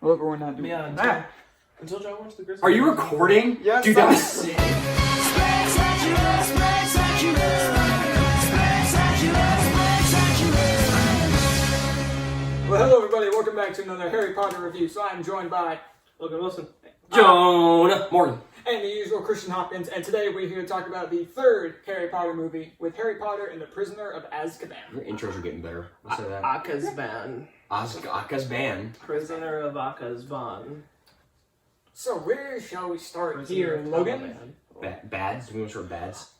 Look, we're not doing that. Until John went to the Grizzly. Are you recording? Yes. Dude, that was sick. Well, hello everybody, welcome back to another Harry Potter review. So I'm joined by Logan Wilson. Jonah Morgan. and the usual Christian Hopkins, and today we're here to talk about the third Harry Potter movie with Harry Potter and the Prisoner of Azkaban. Your intros are getting better. I'll say that. Azkaban. Azkaban. Prisoner of Azkaban. So where shall we start Prisoner here, of Logan? Bads? Do we want to start bads?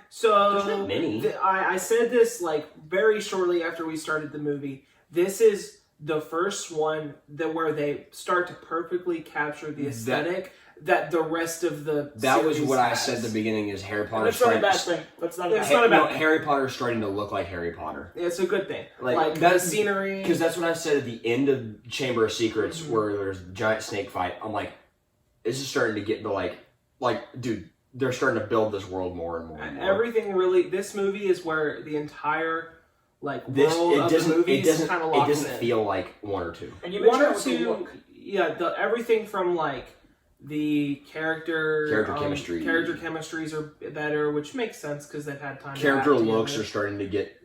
So There's not many. I said this like very shortly after we started the movie. This is the first one where they start to perfectly capture the aesthetic that the rest of the That was series what I has. said at the beginning is Harry Potter. That's not a bad thing. That's not a bad It's thing. not a bad thing. Harry Potter's starting to look like Harry Potter. It's a good thing. Like, the that's- scenery. Because that's what I said at the end of Chamber of Secrets where there's a giant snake fight. I'm like, this is starting to get to like, dude, they're starting to build this world more and more and more. Everything really. This movie is where the entire world it of doesn't, the movies kind of locks it doesn't in. feel like one or two. And you One mentioned or that with the two, look. yeah. Everything from the character chemistries are better, which makes sense because they've had time. Character to looks are starting to get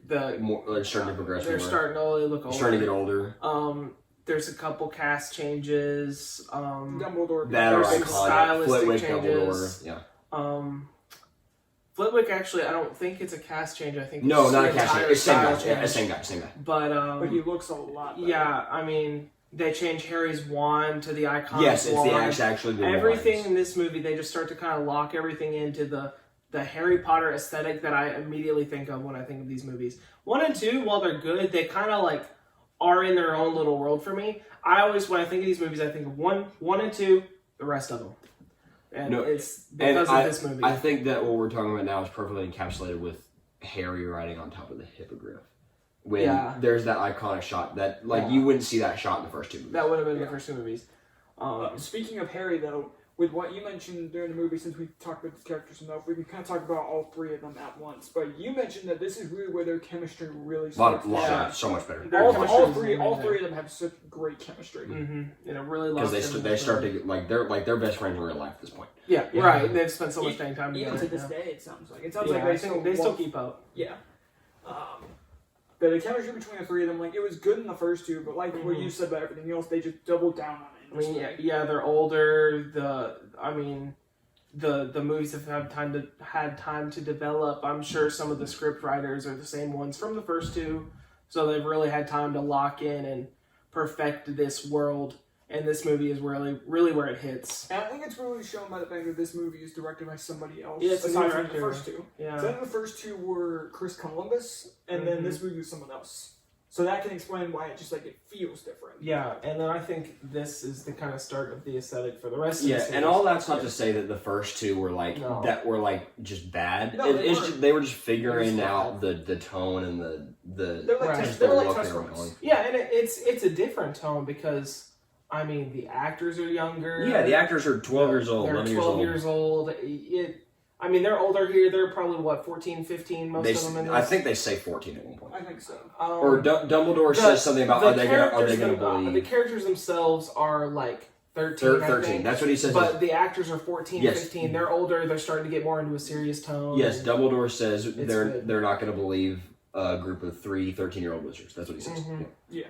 more. They're starting to progress. They're more. starting to look older. Starting to get older. There's a couple cast changes. Dumbledore. That are there's some iconic. stylistic Flitwick, changes. Dumbledore. Yeah. Flitwick, actually, I don't think it's a cast change. I think No, it's not a an cast change. entire It's same guy. style Yeah, change. same guy. But he looks a lot better. yeah, I mean, they changed Harry's wand to the iconic Yes, it's wand. actually the Everything wands. in this movie, they just start to kind of lock everything into the Harry Potter aesthetic that I immediately think of when I think of these movies. 1 and 2, while they're good, they kind of are in their own little world for me. I always, when I think of these movies, I think of one and 2, the rest of them. And it's because of this movie. I think that what we're talking about now is perfectly encapsulated with Harry riding on top of the hippogriff. When there's that iconic shot that, you wouldn't see that shot in the first two movies. That would have been the first two movies. Speaking of Harry, though, with what you mentioned during the movie, since we talked about the characters enough, we can kind of talk about all three of them at once. But you mentioned that this is really where their chemistry really starts to shine. So much better. All three of them have such great chemistry. Mm-hmm. And it really because they start to get, they're best friends in real life at this point. Yeah, right. They've spent so much time together. Even to this day, it sounds like. They still keep up. Yeah. But the chemistry between the three of them, it was good in the first two, but what you said about everything else, they just doubled down on it. I mean, they're older. The movies have had time to develop. I'm sure some of the script writers are the same ones from the first two, so they've really had time to lock in and perfect this world. And this movie is really where it hits. And I think it's really shown by the fact that this movie is directed by somebody else. Yeah, it's aside a from the director. first two. Yeah. So then the first two were Chris Columbus, and then this movie was someone else. So that can explain why it just it feels different. Yeah, and then I think this is the kind of start of the aesthetic for the rest of the series. And all that's not to say that the first two were just bad. No, they were just figuring out the tone and They're like just they're the like look test they were runs. going. Yeah, and it's a different tone because the actors are younger. Yeah, the actors are 12 years old, They're 11 12 years old. They're older here. They're probably 14, 15. Most of them in this. I think they say 14 at one point. I think so. Or Dumbledore says something about are they going to believe? The characters themselves are 13. 13. I think. That's what he says. But the actors are 14, Yes. 15. They're older. They're starting to get more into a serious tone. Yes, Dumbledore says good. they're not going to believe a group of 3 13-year-old wizards. That's what he says. Mm-hmm. Yeah.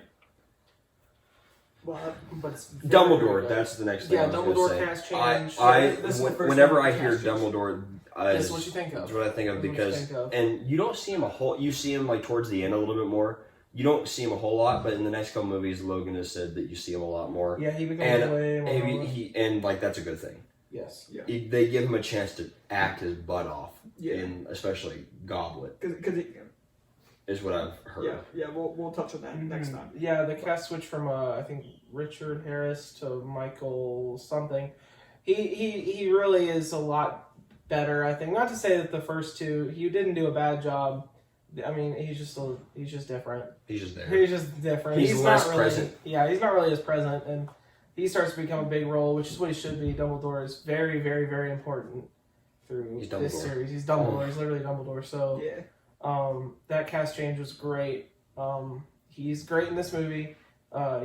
But it's Dumbledore. That's the next thing. Yeah, I was Dumbledore say. cast change. Whenever I hear Dumbledore, That's what you think of. That's what I think of because, think of. and you don't see him you see him towards the end a little bit more. You don't see him a whole lot, but in the next couple movies, Logan has said that you see him a lot more. Yeah, he becomes way more. That's a good thing. Yes. Yeah. They give him a chance to act his butt off, Yeah. in especially Goblet, Because is what I've heard. yeah, we'll touch on that next time. Yeah, the cast switch from I think Richard Harris to Michael something. He really is a lot better, I think. Not to say that the first two he didn't do a bad job. I mean, he's just different. He's just there. He's just different. He's less not really, present. Yeah, he's not really as present, and he starts to become a big role, which is what he should be. Dumbledore is very, very, very important through this series. He's Dumbledore. He's literally Dumbledore. So that cast change was great. He's great in this movie.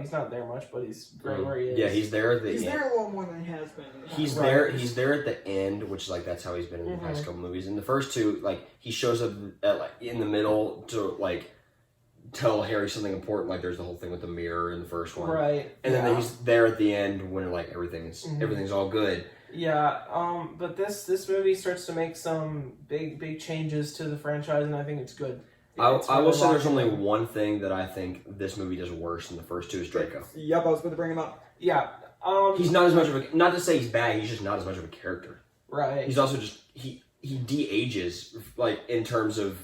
He's not there much, but he's great where he is. Yeah, he's there at the He's end. there a lot more than he has been. He's there. He's there at the end, which is like that's how he's been in the past couple movies. In the first two, like he shows up at, like in the middle to like tell Harry something important. Like there's the whole thing with the mirror in the first one, Right. and then he's there at the end when like everything's all good. Yeah. But this movie starts to make some big changes to the franchise, and I think it's good. I will say there's only one thing that I think this movie does worse than the first two is Draco. Yep, I was about to bring him up. Yeah. He's not as much of a, not to say he's bad, he's just not as much of a character. Right. He's also just, he de-ages, like, in terms of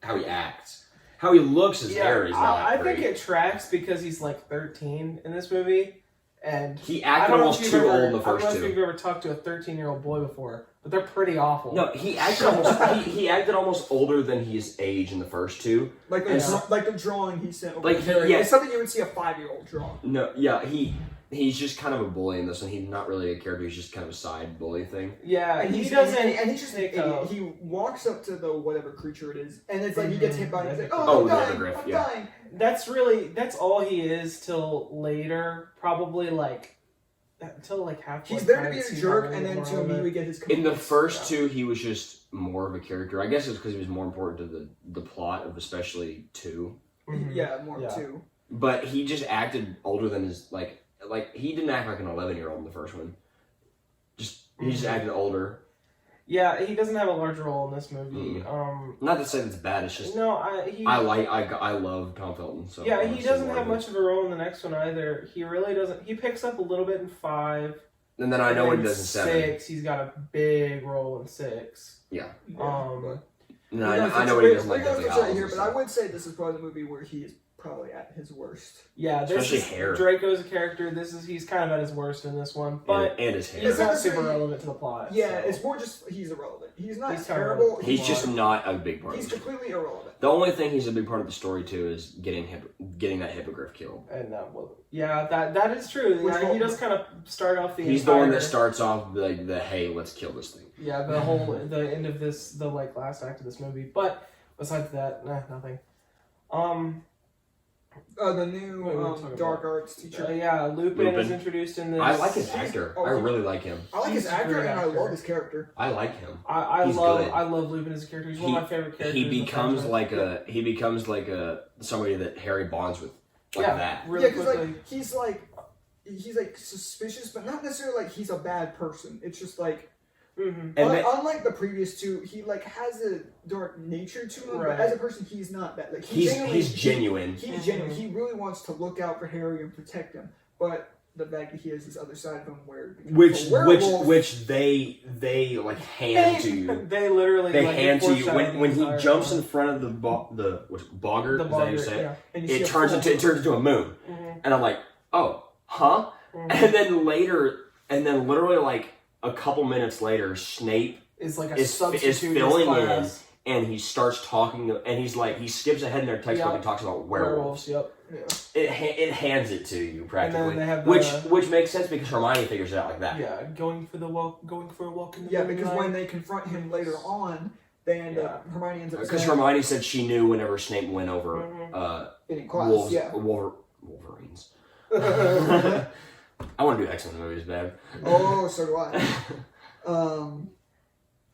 how he acts. How he looks as Harry's not I great. think it tracks because he's like 13 in this movie. And he acted almost too old in the first two. I don't know if you've ever talked to a 13-year-old boy before, but they're pretty awful. No, he acted he acted almost older than his age in the first two. Like the drawing he sent over Like, to Harry. yeah. It's something you would see a 5-year-old draw. No, yeah, he's just kind of a bully in this one. He's not really a character. He's just kind of a side bully thing. Yeah, And he doesn't. And he's just an take idiot. He walks up to the whatever creature it is, and it's like he gets hit by it. He's like, Oh, I'm the dying. hippogriff, I'm yeah. dying. That's all he is till later. Probably like until like halfway. He's there to be a jerk, and then to immediately get his. In the first two, he was just more of a character. I guess it's because he was more important to the plot of especially two. Yeah, more too. But he just acted older than his like he didn't act like an 11-year-old in the first one. He just acted older. Yeah, he doesn't have a large role in this movie. Not to say that's bad. It's just no, I love Tom Felton. So yeah, he doesn't have much of a role in the next one either. He really doesn't. He picks up a little bit in 5. And then I know what he does in 6. 7. He's got a big role in 6. Yeah. No, I know what he does in like Deathly Deathly Hallows here, Hallows. but I would say this is probably the movie where he is probably at his worst. Yeah, Especially hair. Draco's a character. He's kind of at his worst in this one, but and his hair. he's not super relevant to the plot. Yeah, so. it's more just he's irrelevant. He's not He's terrible. He's just not a big part. He's of it. completely irrelevant. The only thing he's a big part of the story too is getting that hippogriff killed. And that is true. Yeah, he does kind of start off the. He's the one that starts off like the hey, let's kill this thing. Yeah, the end of this, the like last act of this movie. But besides that, nothing. The new dark arts teacher. Yeah, Lupin is introduced in this. I like his actor. I really like him. I like his actor, and I love his character. I like him. I love Lupin as a character. He's one of my favorite characters. He becomes like a somebody that Harry bonds with. Like that. Really because like he's like suspicious, but not necessarily like he's a bad person. It's just like. And unlike the previous two, he like has a dark nature to him, but as a person, he's not bad. Like he's Genuine. genuine. He's genuine. He really wants to look out for Harry and protect him. But the fact that he has this other side of him, where which they like hand to you. They literally hand to you when he jumps in front of the boggart. Is that how you say it? And It turns into a moon, and I'm like, oh, huh? And then literally like. A couple minutes later, Snape is filling in, and he starts talking, and he's like, he skips ahead in their textbook and talks about werewolves. Yep. It hands it to you practically, and then they have which makes sense because Hermione figures it out like that. Yeah, going for a walk in the because when they confront him later on, they end up Hermione ends up because Hermione said she knew whenever Snape went over in class, Wolverines. I want to do X-Men movies, man. Oh, so do I.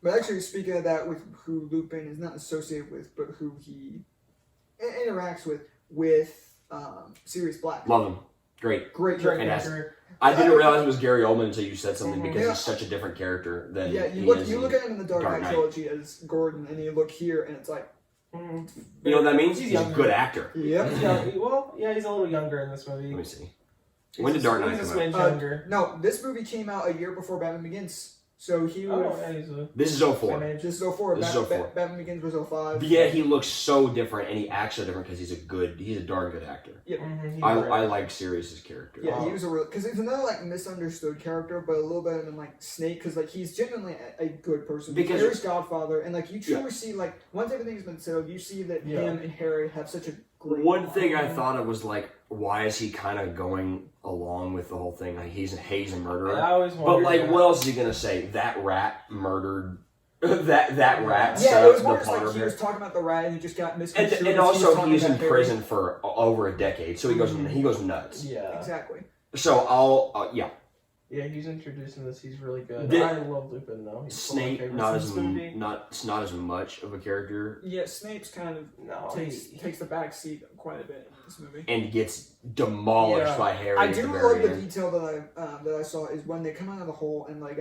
But actually, speaking of that, with who Lupin is not associated with, but who he interacts with Sirius Black. Love him. Great character. I didn't realize it was Gary Oldman until you said something because he's such a different character than you look at him in the Dark Knight trilogy as Gordon, and you look here, and it's like. You know what that means? He's a good actor. Yep. He's a little younger in this movie. Let me see. When did Dark Knight come out? No, this movie came out a year before Batman Begins. So he would. This is 04. This is 04. Batman Begins was 05. But yeah, he looks so different, and he acts so different because he's a darn good actor. Yep. I like Sirius's character. Yeah, he was a real because he's another like misunderstood character, but a little better than like Snake because like he's genuinely a good person. Because Harry's godfather, and like you truly see like once everything's been settled, you see that him and Harry have such a great. One thing I thought of was like, why is he kind of going along with the whole thing? Like he's a murderer. I always but like, what else is he gonna say? That rat murdered that rat. Yeah, it was more the just like Potter he bear. was talking about the rat and he just got misconstrued. And also he's in Harry. prison for over a decade, so he goes nuts. Yeah, exactly. So I'll Yeah, he's introduced in this. He's really good. The- I love Lupin though. He's Snape not as much of a character. Yeah, Snape's kind of takes the back seat quite a bit in this movie. And gets demolished by Harry. I do love the detail that I saw is when they come out of the hole and like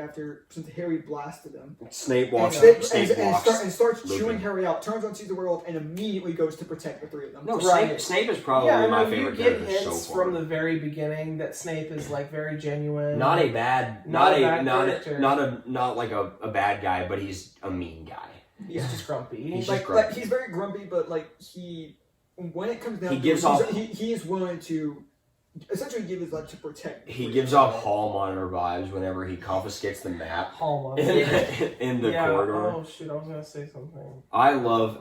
since Harry blasted them, Snape walks and starts Lupin. chewing Harry out, turns on sees the world, and immediately goes to protect the three of them. No, Right. Snape is probably my favorite you get character hints so far. from the very beginning that Snape is like very genuine. Not a bad character. not like a bad guy, but he's a mean guy. He's just grumpy. He's like, just grumpy. he's very grumpy, but like when it comes down He to gives it, off- he is willing to essentially give his life to protect. He gives off hall monitor vibes whenever he confiscates the map Hallmark. in the corridor. Oh shoot, I was gonna say something. I love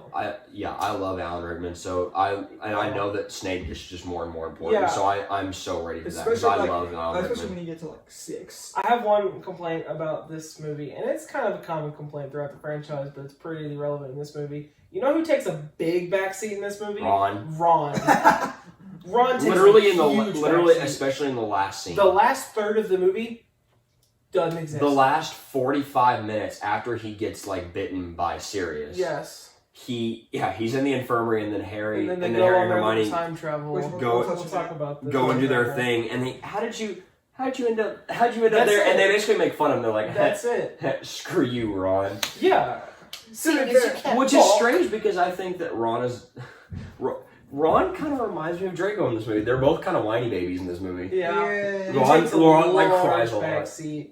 Alan Rickman. So I know that Snape is just more and more important. Yeah. So I'm so ready for that because Especially I love Alan especially Rickman. when you get to like 6. I have one complaint about this movie, and it's kind of a common complaint throughout the franchise, but it's pretty relevant in this movie. You know who takes a big backseat in this movie? Ron, Ron takes literally, especially in the last scene. The last third of the movie doesn't exist. The last 45 minutes after he gets like bitten by Sirius. Yes. He's in the infirmary, and then Harry and then Harry and on Hermione time travel. go- We'll talk about this. go and do their thing, and how'd you end up there? And they basically make fun of him. They're like, That's it. screw you, Ron. Yeah. Which is strange because I think that Ron kind of reminds me of Draco in this movie. They're both kind of whiny babies in this movie. Yeah. Ron like cries a lot. Backseat.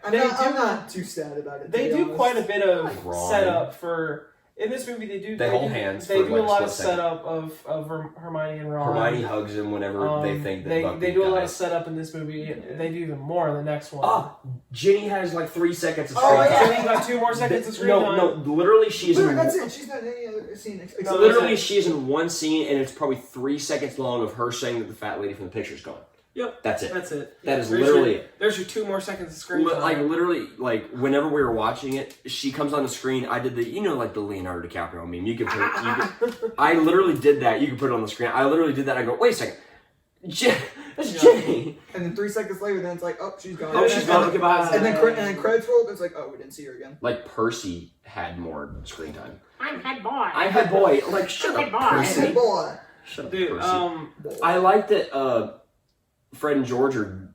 I'm not too sad about it. They do quite a bit of Like Ron. setup for. In this movie, they hold hands. They for do like a lot of split second. setup of Hermione and Ron. Hermione hugs him whenever they think that Bucky's they do a lot died. of setup in this movie. They do even more in the next one. Oh, Ginny has like 3 seconds of screen Oh, time. yeah. Jenny got 2 more seconds of screen time. No, literally she's in. That's it. She's not in any other scene. No, Literally, she's in one scene, and it's probably 3 seconds long of her saying that the fat lady from the picture's gone. Yep. That's it. That's it. That is There's literally. There's your 2 more seconds of screen time. Like literally, like whenever we were watching it, she comes on the screen. I did like the Leonardo DiCaprio meme. You can put it. I literally did that. You can put it on the screen. I literally did that. I go, wait a second, that's Jenny. And then 3 seconds later, then it's like, oh, she's gone. Oh, she's gone. Okay, bye. And then credits rolled. It's like, oh, we didn't see her again. Like Percy had more screen time. I'm head boy. I'm head boy. Like shut up, Head boy. Percy. Hey, boy. Shut up, Dude, Percy. I like that. Fred and George are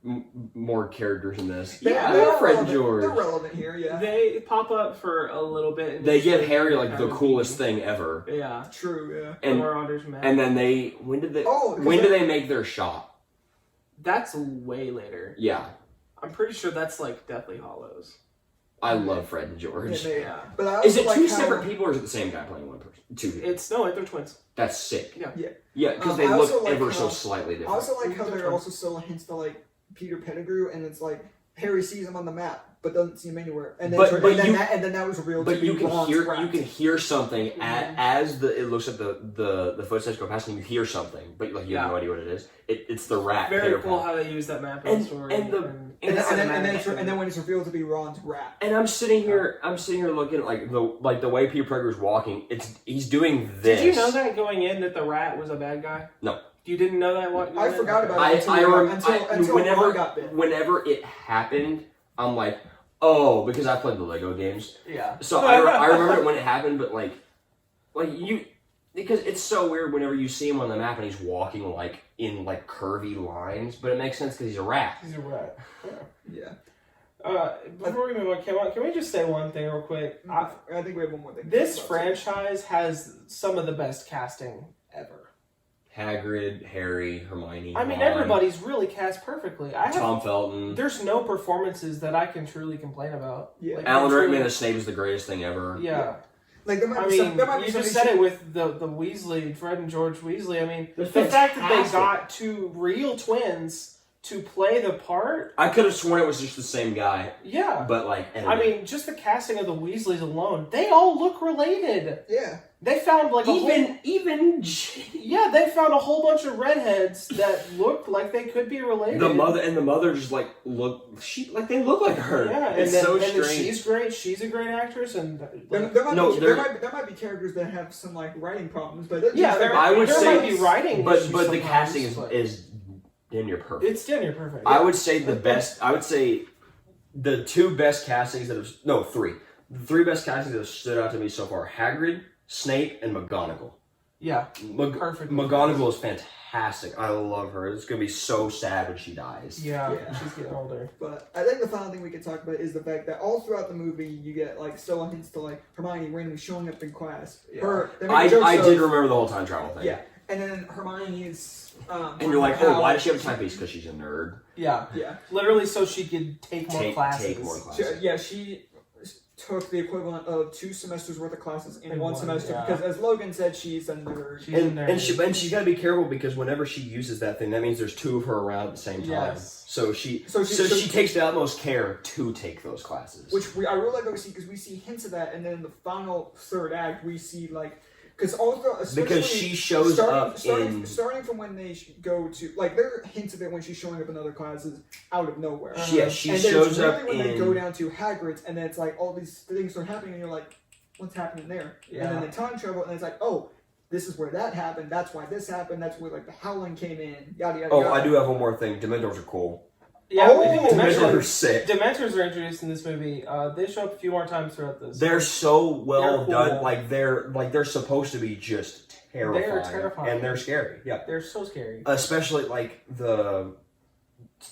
more characters in this. They're Fred and relevant. George. They're relevant here. Yeah. They pop up for a little bit. And They just give like, Harry like kind the of coolest thing ever. Yeah. True. Yeah. And And then when did Oh, they make their shot? that's way later. Yeah. I'm pretty sure that's like Deathly Hallows. I love Fred and George. Yeah. But I also Is it like two how- separate people or is it the same guy playing one person? Two people. They're twins. That's sick. Yeah. Yeah, because they I look also like ever how- so slightly I different. also like how They're there are also still hints to like Peter Pettigrew, and it's like Harry sees him on the map, but doesn't see him anywhere. And then, that was revealed. But to be you can Ron's hear rat. something as it looks at the footsteps go past and you hear something, but like you have no idea what it is. It's the rat. Very Peter cool Pan. how they use that map in the story. And then when it's revealed to be Ron's rat. And I'm sitting here looking at like the way Peter Pettigrew's walking. He's doing this. Did you know that going in that the rat was a bad guy? No. You didn't know that? What? I forgot about it until Ron got bit. Whenever it happened, I'm like, oh, because I played the Lego games. Yeah. So I remember it when it happened, but like you, because it's so weird whenever you see him on the map and he's walking like in like curvy lines, but it makes sense because he's a rat. He's a rat. Yeah. Before we move on, can we just say one thing real quick? I think we have one more thing. This franchise has some of the best casting ever. Hagrid, Harry, Hermione. I mean, Ron, everybody's really cast perfectly. Tom Felton. There's no performances that I can truly complain about. Yeah. Like, Alan truly- Rickman as Snape is the greatest thing ever. Yeah. Like there might I be mean, there might be you some just said issues- it with the Weasley, Fred and George Weasley. I mean, They're the fact that they fantastic. got 2 real twins to play the part. I could have sworn it was just the same guy. Yeah. But like, I mean, just the casting of the Weasleys alone, they all look related. Yeah. They found like even yeah, they found a whole bunch of redheads that looked like they could be related. The mother just like they look like her. Yeah, it's and so then strange. She's great. She's a great actress, and There might be characters that have some like writing problems, but I would say might be writing, but the casting is damn near perfect. It's damn near perfect. I would say the best. I would say the two best castings three. The three best castings that have stood out to me so far: Hagrid, Snape, and McGonagall. Yeah, perfect. McGonagall is fantastic. I love her. It's gonna be so sad when she dies. Yeah, she's getting older. But I think the final thing we can talk about is the fact that all throughout the movie you get like still hints to like Hermione randomly showing up in class. Yeah. I did remember the whole time travel thing. Yeah, and then Hermione is. And you're like, oh, why does she have a timepiece? Because she's a nerd. Yeah, literally, so she could take more classes. She took the equivalent of 2 semesters worth of classes in one semester because, as Logan said, she's a nerd. And she's got to be careful because whenever she uses that thing, that means there's 2 of her around at the same time. Yes. So she takes the utmost care to take those classes. Which I really like what we see because we see hints of that, and then in the final third act we see like. Because she shows up starting from when they go to like there are hints of it when she's showing up in other classes out of nowhere. Yeah, she shows up when they go down to Hagrid's, and then it's like all these things are happening, and you're like, what's happening there? Yeah. And then they time travel, and it's like, oh, this is where that happened. That's why this happened. That's where like the howling came in. Yada yada. Oh, I do have one more thing. Dementors are cool. Yeah, Dementors are sick. Dementors are introduced in this movie. They show up a few more times throughout this. They're so well done. Like they're supposed to be just terrifying. They're terrifying. And they're scary. Yeah. They're so scary. Especially like the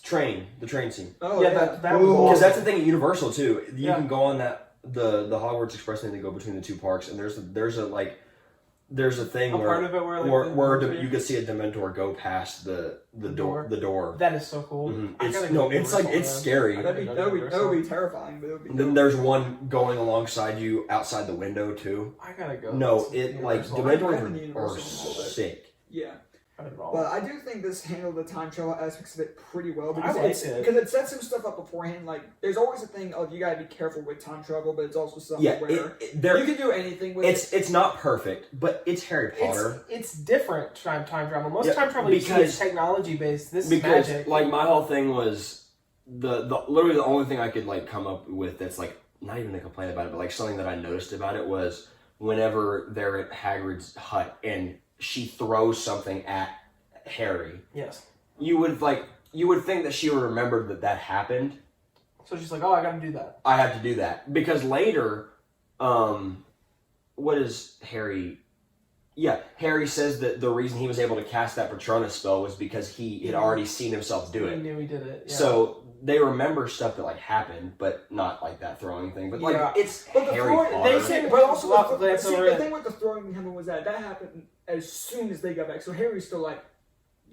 train scene. Oh yeah, that was because that's the thing at Universal too. You can go on that the Hogwarts Express thing. They go between the 2 parks, and there's a thing where you could see a Dementor go past the door. That is so cool. Mm-hmm. It's scary. That would be terrifying. But then there's one going alongside you outside the window too. I gotta go. No, Dementors are sick. Yeah. But I do think this handled the time travel aspects of it pretty well because it sets some stuff up beforehand. Like, there's always a thing of you gotta be careful with time travel, but it's also something where you can do anything with it. It's not perfect, but it's Harry Potter. It's different time travel. Most time travel is technology based. This is magic. Like my whole thing was literally the only thing I could like come up with that's like not even a complaint about it, but like something that I noticed about it was whenever they're at Hagrid's hut and she throws something at Harry. Yes. You would think that she would remember that happened. So she's like, oh, I gotta do that. I have to do that. Because later, what is Harry... Yeah, Harry says that the reason he was able to cast that Patronus spell was because he had already seen himself do it. He knew he did it. Yeah. So they remember stuff that like happened, but not like that throwing thing. But it's Harry Potter. They say, but also the thing with the throwing happened was that happened as soon as they got back. So Harry's still like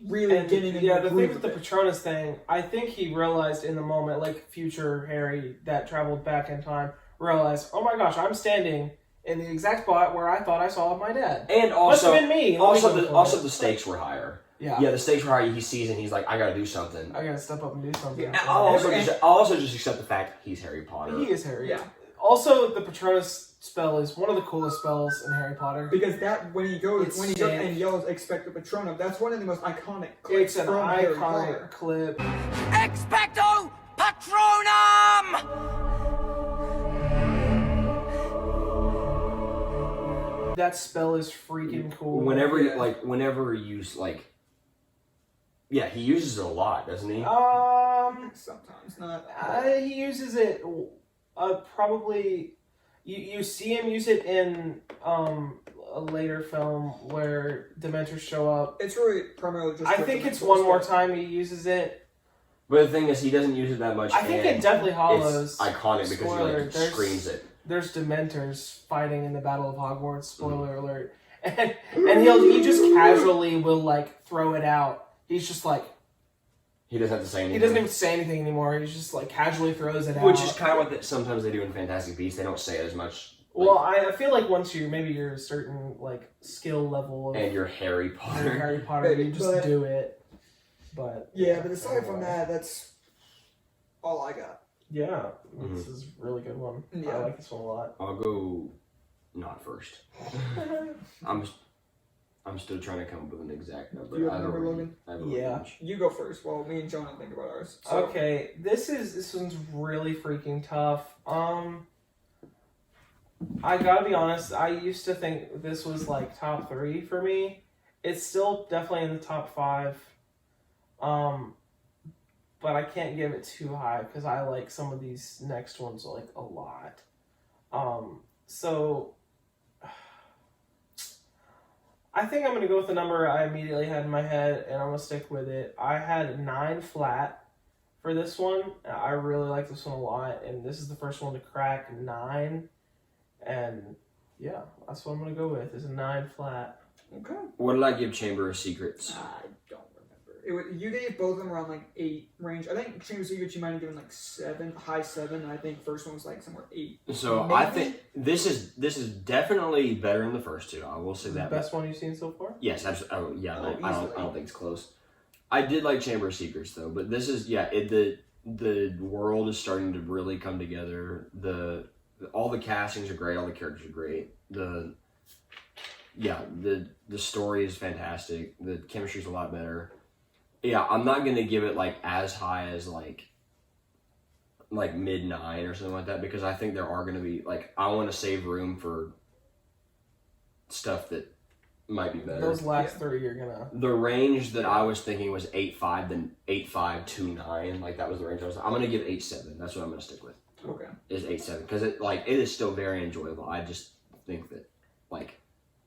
really getting into the thing with the Patronus thing. I think he realized in the moment, like future Harry that traveled back in time, realized, oh my gosh, I'm standing in the exact spot where I thought I saw my dad. And also, must have been me. Also the stakes were higher. Yeah, the stakes were higher. He sees and he's like, I gotta do something. I gotta step up and do something. Yeah. I'll also just accept the fact he's Harry Potter. He is Harry. Yeah. Also, the Patronus spell is one of the coolest spells in Harry Potter. Because when he goes and yells Expecto Patronum, that's one of the most iconic clips from Harry Potter. Clip. Expecto Patronum! That spell is freaking cool. Whenever you he uses it a lot, doesn't he? Sometimes not. He uses it probably. You see him use it in a later film where Dementors show up. It's really primarily just. I think it's one more time he uses it. But the thing is, he doesn't use it that much. I think it definitely hollows. It's iconic because he screams it. There's Dementors fighting in the Battle of Hogwarts. Spoiler alert! And he just casually will like throw it out. He's just like. He doesn't have to say anything. He doesn't even say anything anymore. He just like casually throws it out. Which is kind of what sometimes they do in Fantastic Beasts. They don't say it as much. Well, I feel like once you're a certain like skill level. And you're Harry Potter. You just do it. But but aside from that, that's all I got. Yeah, this is a really good one. Yeah. I like this one a lot. I'll go not first. I'm still trying to come up with an exact number. Do you have a number, Logan? Yeah. You go first while me and Jonah think about ours. So. Okay, this one's really freaking tough. I gotta be honest, I used to think this was like top 3 for me. It's still definitely in the top 5. But I can't give it too high because I like some of these next ones like a lot. So I think I'm going to go with the number I immediately had in my head, and I'm going to stick with it. I had 9 flat for this one. I really like this one a lot, and this is the first one to crack 9. And yeah, that's what I'm going to go with, is a 9 flat. Okay. What did I give Chamber of Secrets? I don't remember. You gave both of them around like 8 range. I think Chamber of Secrets you might have given like 7, high 7, and I think first one was like somewhere 8. So maybe? I think this is definitely better than the first 2. I will say that. The best one you've seen so far? Yes, absolutely. Oh, yeah, I don't think it's close. I did like Chamber of Secrets though, but this is the world is starting to really come together. All the castings are great. All the characters are great. The story is fantastic. The chemistry's a lot better. Yeah, I'm not gonna give it like as high as like mid 9 or something like that, because I think there are gonna be I want to save room for stuff that might be better. Those last 3 you're gonna. The range that I was thinking was 8.5, then 8.5 to 9. Like that was the range I was. I'm gonna give 8.7. That's what I'm gonna stick with. Okay. Is 8.7 because it is still very enjoyable. I just think that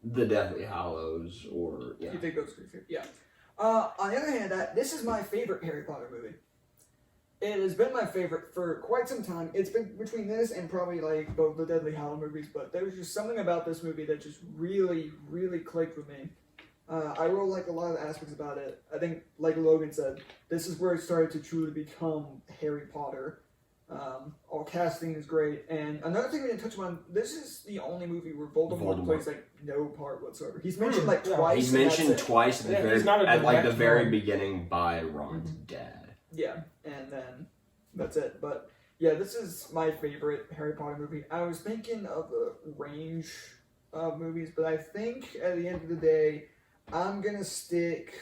the Deathly Hallows or You think those are your favorite? Yeah. On the other hand, this is my favorite Harry Potter movie. It has been my favorite for quite some time. It's been between this and probably like both the Deathly Hallows movies, but there was just something about this movie that just really, really clicked with me. I really like a lot of the aspects about it. I think, like Logan said, this is where it started to truly become Harry Potter. All casting is great, and another thing we didn't touch on, this is the only movie where Voldemort plays no part whatsoever. He's mentioned twice. He's mentioned twice at the very beginning by Ron's dad. Yeah, and then that's it. But yeah, this is my favorite Harry Potter movie. I was thinking of a range of movies, but I think at the end of the day, I'm gonna stick.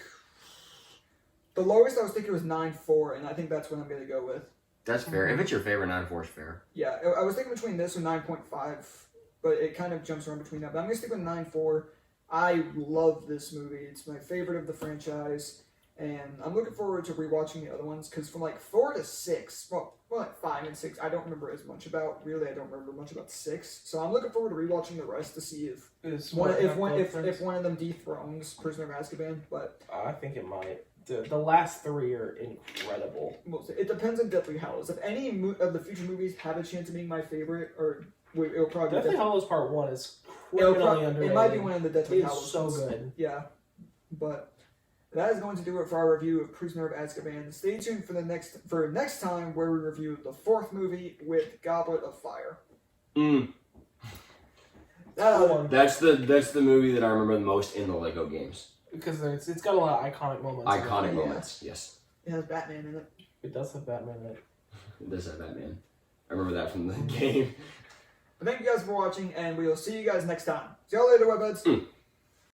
The lowest I was thinking was 9.4, and I think that's what I'm gonna go with. That's fair. If it's your favorite, 9.4 is fair. Yeah, I was thinking between this and 9.5, but it kind of jumps around between that. But I'm going to stick with 9.4. I love this movie. It's my favorite of the franchise, and I'm looking forward to rewatching the other ones, because from 4 to 6, well 5 and 6, I don't remember as much about. Really, I don't remember much about 6. So I'm looking forward to rewatching the rest to see if one of them dethrones Prisoner of Azkaban, but... I think it might. The last 3 are incredible. It depends on Deathly Hallows. If any of the future movies have a chance of being my favorite, it'll probably Deathly Hallows Part 1 is criminally underrated. It might be one of the Deathly Hallows. It's so good. Yeah. But that is going to do it for our review of Prisoner of Azkaban. Stay tuned for next time where we review the 4th movie with Goblet of Fire. That's the movie that I remember the most in the Lego games. Because it's got a lot of iconic moments. Iconic moments, yes. It has Batman in it. It does have Batman in it. It does have Batman. I remember that from the game. But thank you guys for watching, and we will see you guys next time. See y'all later, webheads.